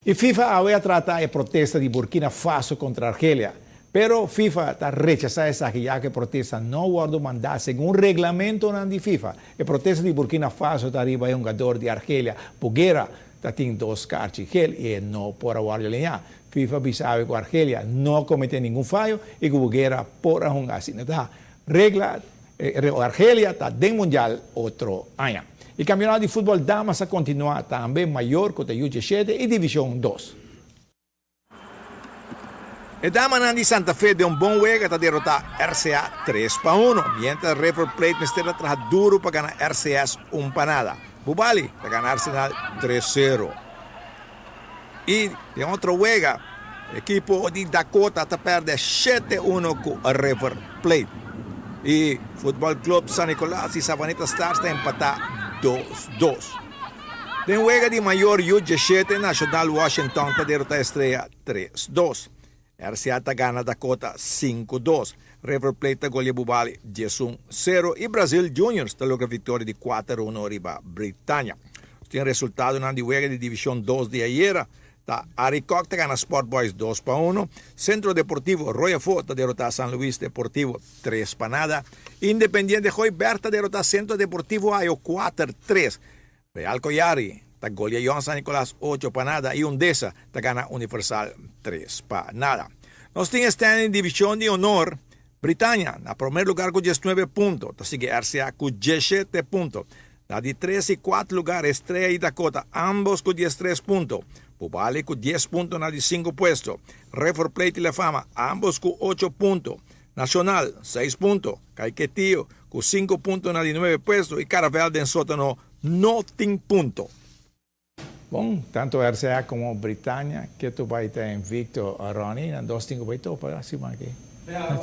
E FIFA aveva trattato a protesta di Burkina Faso contro Argelia, però FIFA ha rechazato essa che protesta non guarda mandato secondo un regolamento di FIFA. E protesta di Burkina Faso arriva a un giocatore di Argelia, Boguera, tem dois cartas e não por guarda linha. FIFA bisava que Argelia não cometeu nenhum falho e que Boguera por um assim. Tá? Regla Argelia está dentro mundial outro ano. E campeonato de futebol damas a continuar também maior que o U17 e divisão 2. E Dama di Santa Fe de un bom juego a derrotar RCA 3-1, mientras River Plate Mestera trabaja duro para ganar RCS 1-0. Bubali para ganar Arsenal 3-0. Y de otro juego, el equipo de Dakota está perder 7-1 con River Plate. Y Fútbol Club San Nicolás y Sabaneta Stars está empatado 2-2. De un juego de mayor U17, National Washington está derrotar Estrella 3-2. RCA gana Dakota 5-2. River Plate goleia Bubali 10-0 e Brasil Juniors está logra vitória de 4-1 riba Britânia. Tem resultado na divisão de divisão 2 de ayer. Tá Aricoc gana Sport Boys 2-1. Centro Deportivo Royal Fort derrota San Luis Deportivo 3-0. Independiente Joy Berta derrota Centro Deportivo Ayo 4-3. Real Collari goleia San Nicolás 8-0 e Undesa gana Universal 3-0. Nós temos em divisão de honor Britânia, na primeiro lugar com 19 pontos, sigue RCA com 17 pontos. Na de 3 e 4 lugar, Estrella e Dakota, ambos com 13 pontos. Bubali com 10 pontos na de 5 puestos. River Plate e La Fama, ambos com 8 pontos. Nacional, 6 pontos. Caiquetío com 5 pontos na de 9 puestos. E Caravel de Sótano, não tem pontos. Bom, tanto RCA como Britânia, que tu vai ter invicto a Ronnie, na 2-5 vai topar acima aqui. Não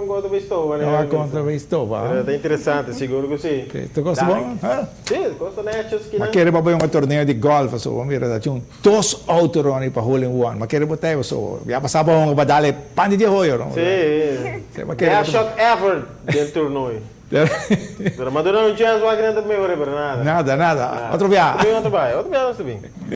conta Não, é interessante, seguro que sim. Tu gosta bom? Sim, gosto netos que Mas quero fazer um torneio de golfe, so, vamos ver, tinha dois autoroni para hole in one. Mas quero botar isso, já passava um badale pandi de roio, não? Sim. É a shot ever del torneio. Mas não tinha uma grande melhor para nada. Nada. Outro viagem. Outro viagem,